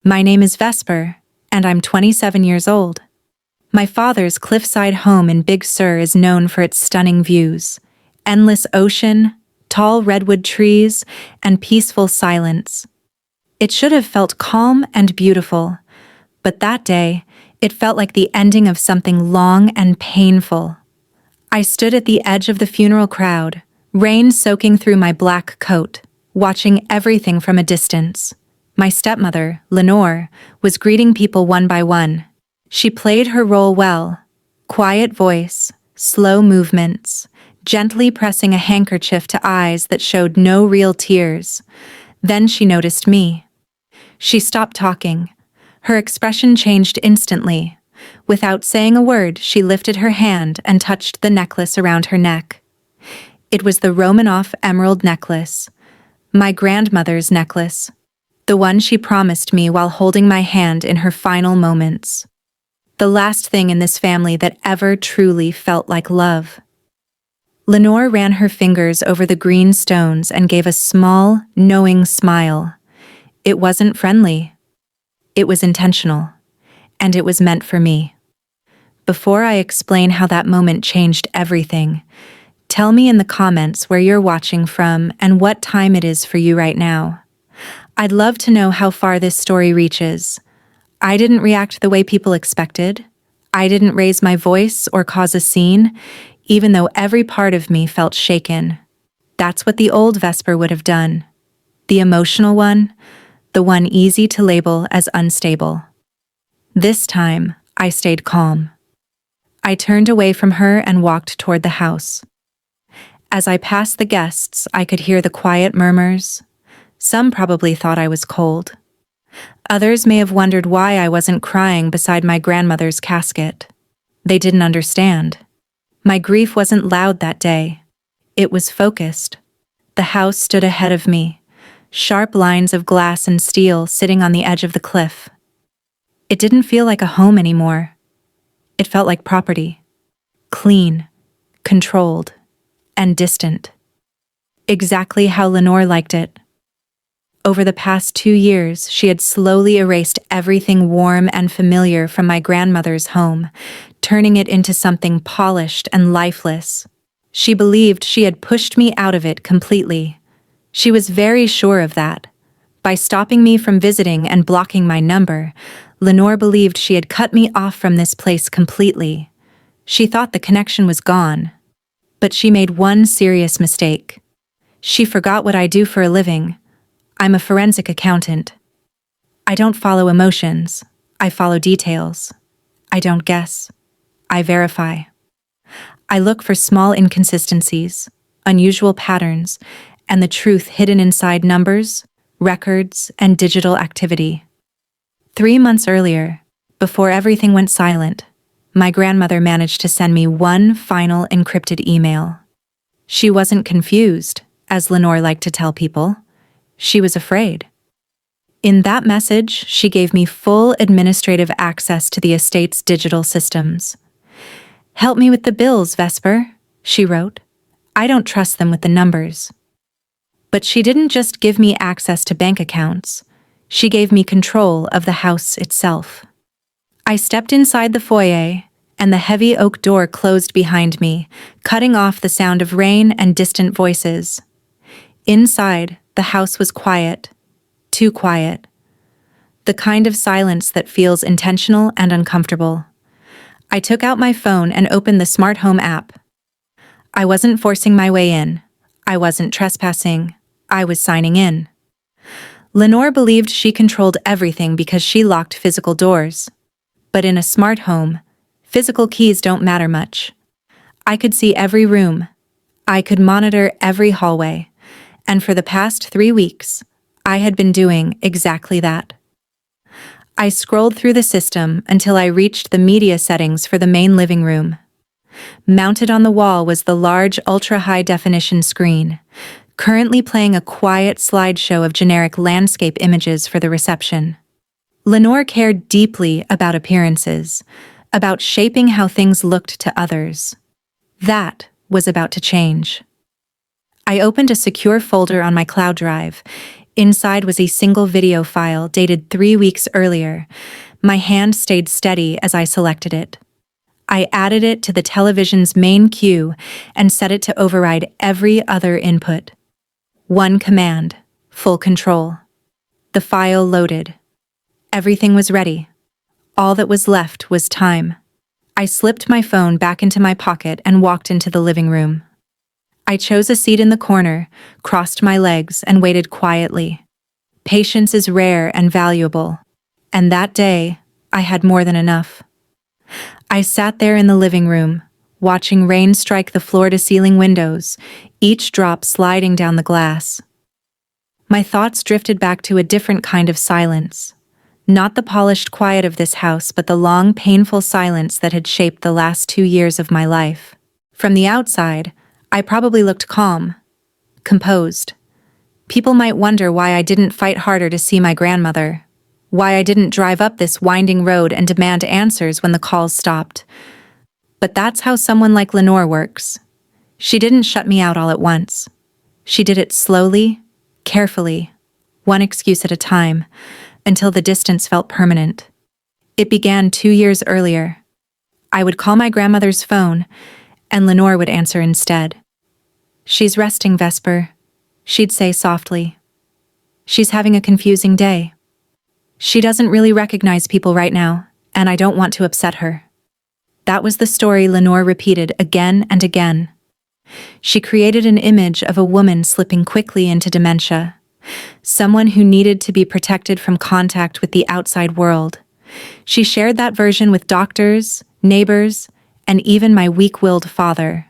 My name is Vesper, and I'm 27 years old. My father's cliffside home in Big Sur is known for its stunning views, endless ocean, tall redwood trees, and peaceful silence. It should have felt calm and beautiful, but that day, it felt like the ending of something long and painful. I stood at the edge of the funeral crowd, rain soaking through my black coat, watching everything from a distance. My stepmother, Lenore, was greeting people one by one. She played her role well. Quiet voice, slow movements, gently pressing a handkerchief to eyes that showed no real tears. Then she noticed me. She stopped talking. Her expression changed instantly. Without saying a word, she lifted her hand and touched the necklace around her neck. It was the Romanoff emerald necklace, my grandmother's necklace, the one she promised me while holding my hand in her final moments. The last thing in this family that ever truly felt like love. Lenore ran her fingers over the green stones and gave a small, knowing smile. It wasn't friendly. It was intentional. And it was meant for me. Before I explain how that moment changed everything, tell me in the comments where you're watching from and what time it is for you right now. I'd love to know how far this story reaches. I didn't react the way people expected. I didn't raise my voice or cause a scene, even though every part of me felt shaken. That's what the old Vesper would have done. The emotional one, the one easy to label as unstable. This time, I stayed calm. I turned away from her and walked toward the house. As I passed the guests, I could hear the quiet murmurs. Some probably thought I was cold. Others may have wondered why I wasn't crying beside my grandmother's casket. They didn't understand. My grief wasn't loud that day. It was focused. The house stood ahead of me, sharp lines of glass and steel sitting on the edge of the cliff. It didn't feel like a home anymore. It felt like property. Clean, controlled, and distant. Exactly how Lenore liked it. Over the past 2 years, she had slowly erased everything warm and familiar from my grandmother's home, turning it into something polished and lifeless. She believed she had pushed me out of it completely. She was very sure of that. By stopping me from visiting and blocking my number, Lenore believed she had cut me off from this place completely. She thought the connection was gone. But she made one serious mistake. She forgot what I do for a living. I'm a forensic accountant. I don't follow emotions. I follow details. I don't guess. I verify. I look for small inconsistencies, unusual patterns, and the truth hidden inside numbers, records, and digital activity. 3 months earlier, before everything went silent, my grandmother managed to send me one final encrypted email. She wasn't confused, as Lenore liked to tell people. She was afraid. In that message, she gave me full administrative access to the estate's digital systems. "Help me with the bills, Vesper," she wrote. "I don't trust them with the numbers." But she didn't just give me access to bank accounts. She gave me control of the house itself. I stepped inside the foyer, and the heavy oak door closed behind me, cutting off the sound of rain and distant voices. Inside, the house was quiet, too quiet. The kind of silence that feels intentional and uncomfortable. I took out my phone and opened the smart home app. I wasn't forcing my way in. I wasn't trespassing. I was signing in. Lenore believed she controlled everything because she locked physical doors. But in a smart home, physical keys don't matter much. I could see every room. I could monitor every hallway. And for the past 3 weeks, I had been doing exactly that. I scrolled through the system until I reached the media settings for the main living room. Mounted on the wall was the large ultra-high-definition screen, currently playing a quiet slideshow of generic landscape images for the reception. Lenore cared deeply about appearances, about shaping how things looked to others. That was about to change. I opened a secure folder on my cloud drive. Inside was a single video file dated 3 weeks earlier. My hand stayed steady as I selected it. I added it to the television's main queue and set it to override every other input. One command: full control. The file loaded. Everything was ready. All that was left was time. I slipped my phone back into my pocket and walked into the living room. I chose a seat in the corner, crossed my legs, and waited quietly. Patience is rare and valuable, and that day, I had more than enough. I sat there in the living room, watching rain strike the floor-to-ceiling windows, each drop sliding down the glass. My thoughts drifted back to a different kind of silence. Not the polished quiet of this house, but the long, painful silence that had shaped the last 2 years of my life. From the outside, I probably looked calm, composed. People might wonder why I didn't fight harder to see my grandmother, why I didn't drive up this winding road and demand answers when the calls stopped. But that's how someone like Lenore works. She didn't shut me out all at once. She did it slowly, carefully, one excuse at a time, until the distance felt permanent. It began 2 years earlier. I would call my grandmother's phone, and Lenore would answer instead. "She's resting, Vesper," she'd say softly. "She's having a confusing day. She doesn't really recognize people right now, and I don't want to upset her." That was the story Lenore repeated again and again. She created an image of a woman slipping quickly into dementia, someone who needed to be protected from contact with the outside world. She shared that version with doctors, neighbors, and even my weak-willed father.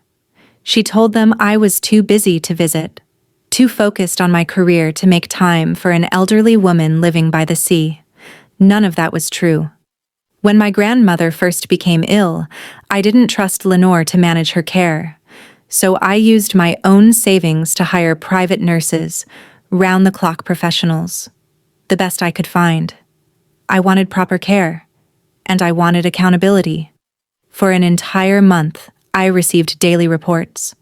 She told them I was too busy to visit, too focused on my career to make time for an elderly woman living by the sea. None of that was true. When my grandmother first became ill, I didn't trust Lenore to manage her care, so I used my own savings to hire private nurses, round-the-clock professionals, the best I could find. I wanted proper care, and I wanted accountability. For an entire month, I received daily reports.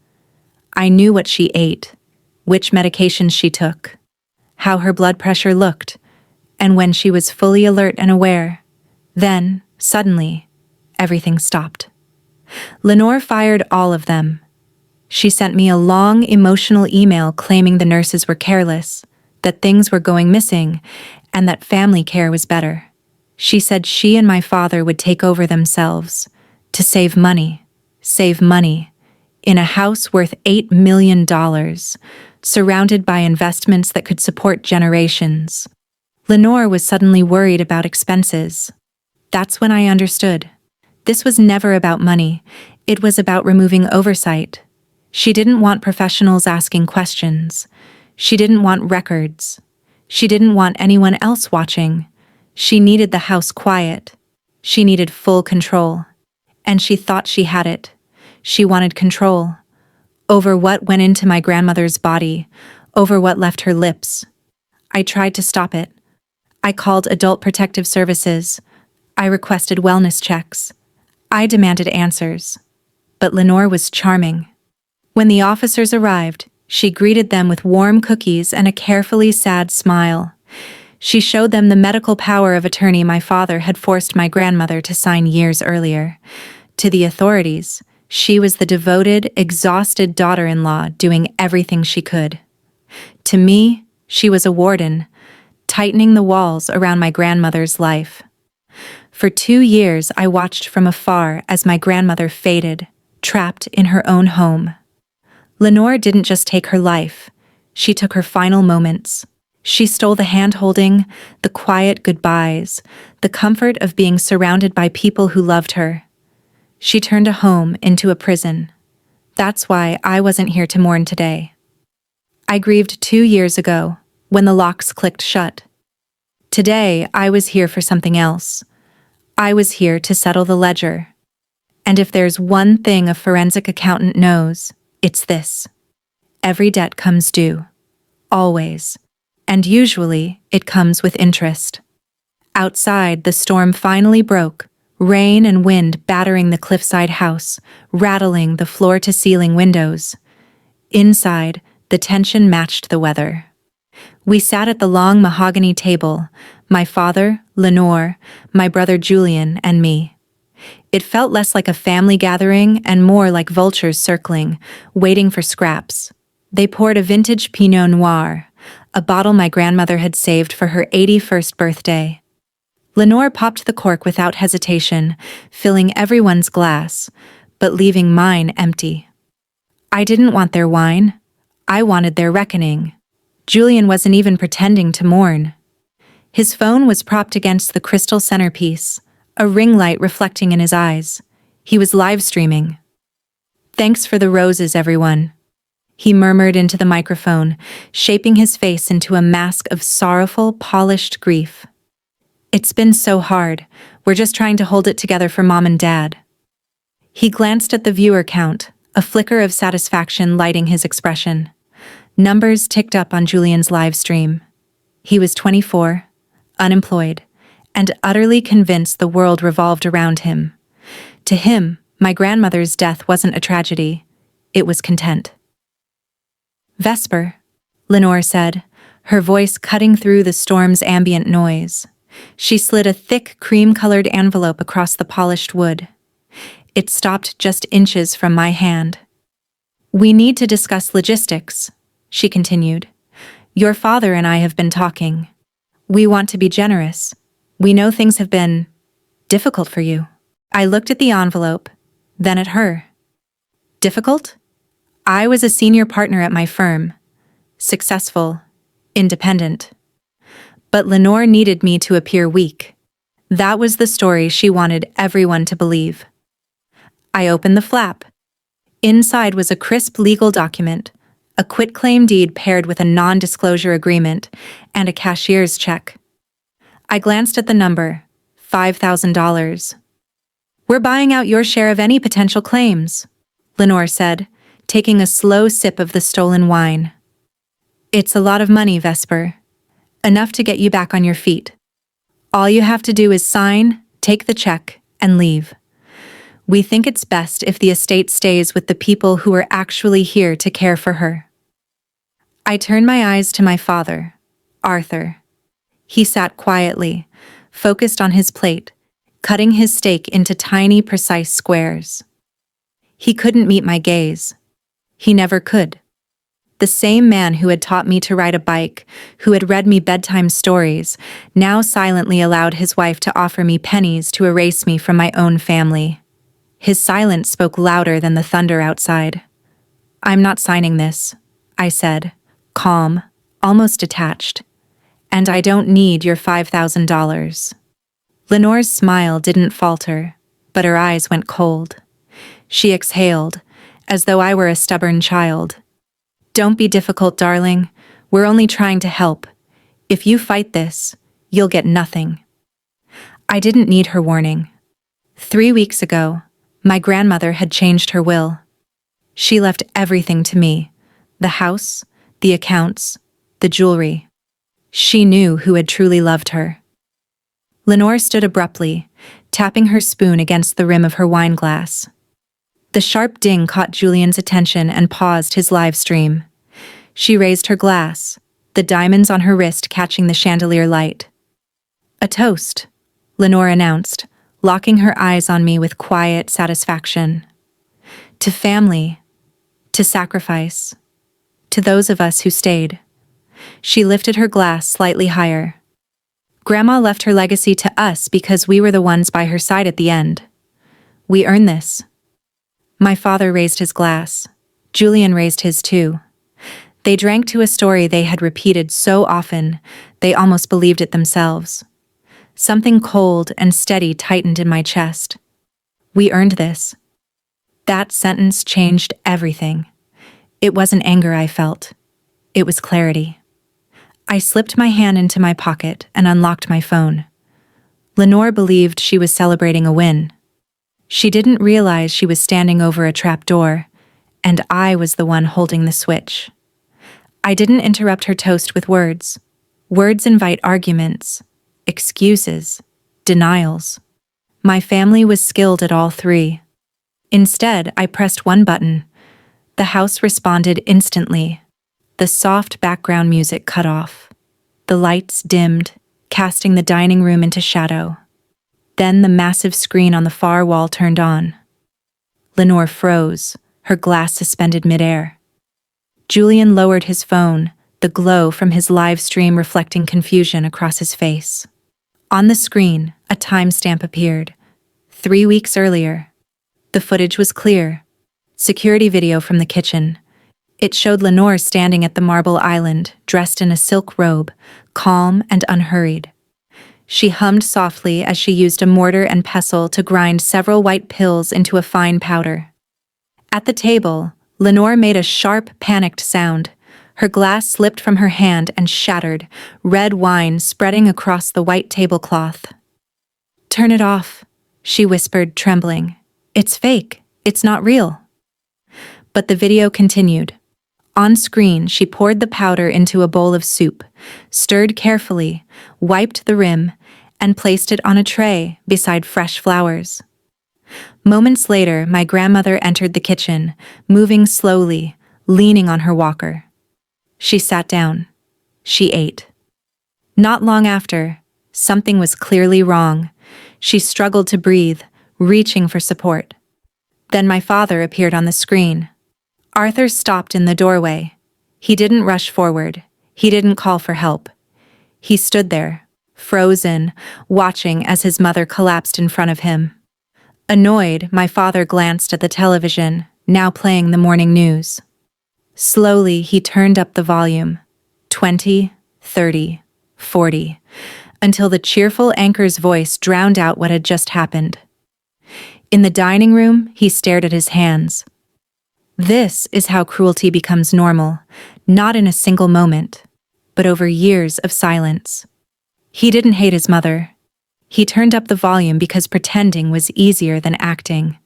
I knew what she ate, which medications she took, how her blood pressure looked, and when she was fully alert and aware. Then, suddenly, everything stopped. Lenore fired all of them. She sent me a long, emotional email claiming the nurses were careless, that things were going missing, and that family care was better. She said she and my father would take over themselves, to save money, in a house worth $8 million, surrounded by investments that could support generations. Lenore was suddenly worried about expenses. That's when I understood. This was never about money. It was about removing oversight. She didn't want professionals asking questions. She didn't want records. She didn't want anyone else watching. She needed the house quiet. She needed full control. And she thought she had it. She wanted control. Over what went into my grandmother's body, over what left her lips. I tried to stop it. I called Adult Protective Services. I requested wellness checks. I demanded answers. But Lenore was charming. When the officers arrived, she greeted them with warm cookies and a carefully sad smile. She showed them the medical power of attorney my father had forced my grandmother to sign years earlier. To the authorities, she was the devoted, exhausted daughter-in-law doing everything she could. To me, she was a warden, tightening the walls around my grandmother's life. For 2 years, I watched from afar as my grandmother faded, trapped in her own home. Lenore didn't just take her life, she took her final moments. She stole the hand-holding, the quiet goodbyes, the comfort of being surrounded by people who loved her. She turned a home into a prison. That's why I wasn't here to mourn today. I grieved 2 years ago, when the locks clicked shut. Today, I was here for something else. I was here to settle the ledger. And if there's one thing a forensic accountant knows, it's this. Every debt comes due. Always. And usually, it comes with interest. Outside, the storm finally broke, rain and wind battering the cliffside house, rattling the floor-to-ceiling windows. Inside, the tension matched the weather. We sat at the long mahogany table, my father, Lenore, my brother Julian, and me. It felt less like a family gathering and more like vultures circling, waiting for scraps. They poured a vintage Pinot Noir, a bottle my grandmother had saved for her 81st birthday. Lenore popped the cork without hesitation, filling everyone's glass, but leaving mine empty. I didn't want their wine. I wanted their reckoning. Julian wasn't even pretending to mourn. His phone was propped against the crystal centerpiece, a ring light reflecting in his eyes. He was live streaming. "Thanks for the roses, everyone," he murmured into the microphone, shaping his face into a mask of sorrowful, polished grief. "It's been so hard. We're just trying to hold it together for Mom and Dad." He glanced at the viewer count, a flicker of satisfaction lighting his expression. Numbers ticked up on Julian's live stream. He was 24, unemployed, and utterly convinced the world revolved around him. To him, my grandmother's death wasn't a tragedy. It was content. "Vesper," Lenore said, her voice cutting through the storm's ambient noise. She slid a thick, cream-colored envelope across the polished wood. It stopped just inches from my hand. "We need to discuss logistics," she continued. "Your father and I have been talking. We want to be generous. We know things have been difficult for you." I looked at the envelope, then at her. Difficult? I was a senior partner at my firm. Successful. Independent. But Lenore needed me to appear weak. That was the story she wanted everyone to believe. I opened the flap. Inside was a crisp legal document, a quitclaim deed paired with a non-disclosure agreement, and a cashier's check. I glanced at the number, $5,000. "We're buying out your share of any potential claims," Lenore said, taking a slow sip of the stolen wine. "It's a lot of money, Vesper. Enough to get you back on your feet. All you have to do is sign, take the check, and leave. We think it's best if the estate stays with the people who are actually here to care for her." I turned my eyes to my father, Arthur. He sat quietly, focused on his plate, cutting his steak into tiny, precise squares. He couldn't meet my gaze. He never could. The same man who had taught me to ride a bike, who had read me bedtime stories, now silently allowed his wife to offer me pennies to erase me from my own family. His silence spoke louder than the thunder outside. "I'm not signing this," I said, calm, almost detached. "And I don't need your $5,000. Lenore's smile didn't falter, but her eyes went cold. She exhaled, as though I were a stubborn child. "Don't be difficult, darling. We're only trying to help. If you fight this, you'll get nothing." I didn't need her warning. 3 weeks ago, my grandmother had changed her will. She left everything to me: the house, the accounts, the jewelry. She knew who had truly loved her. Lenore stood abruptly, tapping her spoon against the rim of her wine glass. The sharp ding caught Julian's attention and paused his live stream. She raised her glass, the diamonds on her wrist catching the chandelier light. "A toast," Lenore announced, locking her eyes on me with quiet satisfaction. "To family, to sacrifice, to those of us who stayed." She lifted her glass slightly higher. "Grandma left her legacy to us because we were the ones by her side at the end. We earned this." My father raised his glass. Julian raised his too. They drank to a story they had repeated so often, they almost believed it themselves. Something cold and steady tightened in my chest. We earned this. That sentence changed everything. It wasn't anger I felt. It was clarity. I slipped my hand into my pocket and unlocked my phone. Lenore believed she was celebrating a win. She didn't realize she was standing over a trap door, and I was the one holding the switch. I didn't interrupt her toast with words. Words invite arguments, excuses, denials. My family was skilled at all three. Instead, I pressed one button. The house responded instantly. The soft background music cut off. The lights dimmed, casting the dining room into shadow. Then the massive screen on the far wall turned on. Lenore froze, her glass suspended midair. Julian lowered his phone, the glow from his live stream reflecting confusion across his face. On the screen, a timestamp appeared. 3 weeks earlier. The footage was clear. Security video from the kitchen. It showed Lenore standing at the marble island, dressed in a silk robe, calm and unhurried. She hummed softly as she used a mortar and pestle to grind several white pills into a fine powder. At the table, Lenore made a sharp, panicked sound. Her glass slipped from her hand and shattered, red wine spreading across the white tablecloth. "Turn it off," she whispered, trembling. "It's fake. It's not real." But the video continued. On screen, she poured the powder into a bowl of soup, stirred carefully, wiped the rim, and placed it on a tray beside fresh flowers. Moments later, my grandmother entered the kitchen, moving slowly, leaning on her walker. She sat down. She ate. Not long after, something was clearly wrong. She struggled to breathe, reaching for support. Then my father appeared on the screen. Arthur stopped in the doorway. He didn't rush forward. He didn't call for help. He stood there, frozen, watching as his mother collapsed in front of him. Annoyed, my father glanced at the television, now playing the morning news. Slowly, he turned up the volume. 20, 30, 40, until the cheerful anchor's voice drowned out what had just happened. In the dining room, he stared at his hands. This is how cruelty becomes normal, not in a single moment, but over years of silence. He didn't hate his mother. He turned up the volume because pretending was easier than acting.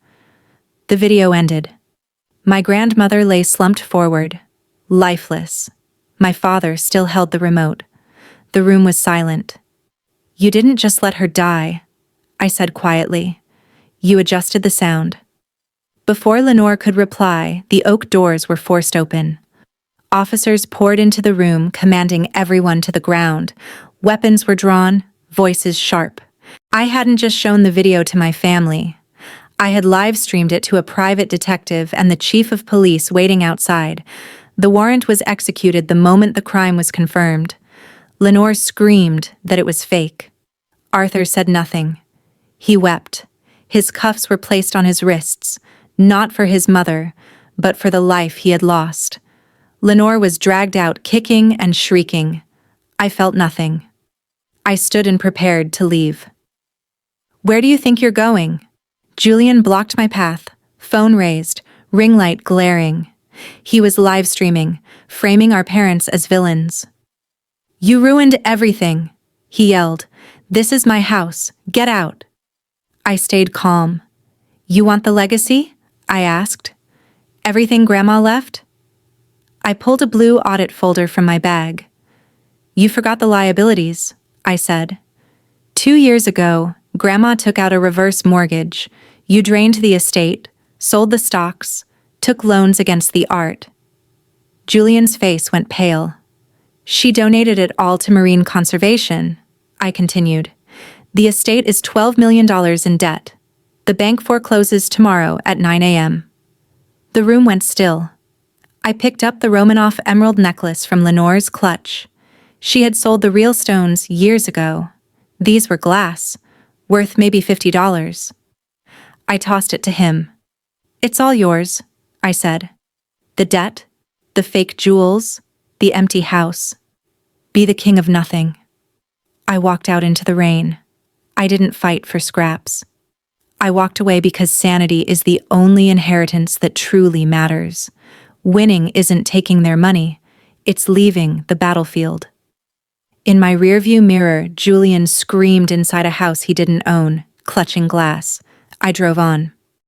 The video ended. My grandmother lay slumped forward, lifeless. My father still held the remote. The room was silent. "You didn't just let her die," I said quietly. "You adjusted the sound." Before Lenore could reply, the oak doors were forced open. Officers poured into the room, commanding everyone to the ground. Weapons were drawn, voices sharp. I hadn't just shown the video to my family. I had live-streamed it to a private detective and the chief of police waiting outside. The warrant was executed the moment the crime was confirmed. Lenore screamed that it was fake. Arthur said nothing. He wept. His cuffs were placed on his wrists, not for his mother, but for the life he had lost. Lenore was dragged out kicking and shrieking. I felt nothing. I stood and prepared to leave. "Where do you think you're going?" Julian blocked my path, phone raised, ring light glaring. He was live streaming, framing our parents as villains. "You ruined everything," he yelled. "This is my house. Get out." I stayed calm. "You want the legacy?" I asked. "Everything Grandma left?" I pulled a blue audit folder from my bag. "You forgot the liabilities," I said. 2 years ago, Grandma took out a reverse mortgage. You drained the estate, sold the stocks, took loans against the art." Julian's face went pale. "She donated it all to marine conservation," I continued. "The estate is $12 million in debt. The bank forecloses tomorrow at 9 a.m. The room went still. I picked up the Romanoff emerald necklace from Lenore's clutch. She had sold the real stones years ago. These were glass, worth maybe $50. I tossed it to him. "It's all yours," I said. "The debt, the fake jewels, the empty house. Be the king of nothing." I walked out into the rain. I didn't fight for scraps. I walked away because sanity is the only inheritance that truly matters. Winning isn't taking their money, it's leaving the battlefield. In my rearview mirror, Julian screamed inside a house he didn't own, clutching glass. I drove on.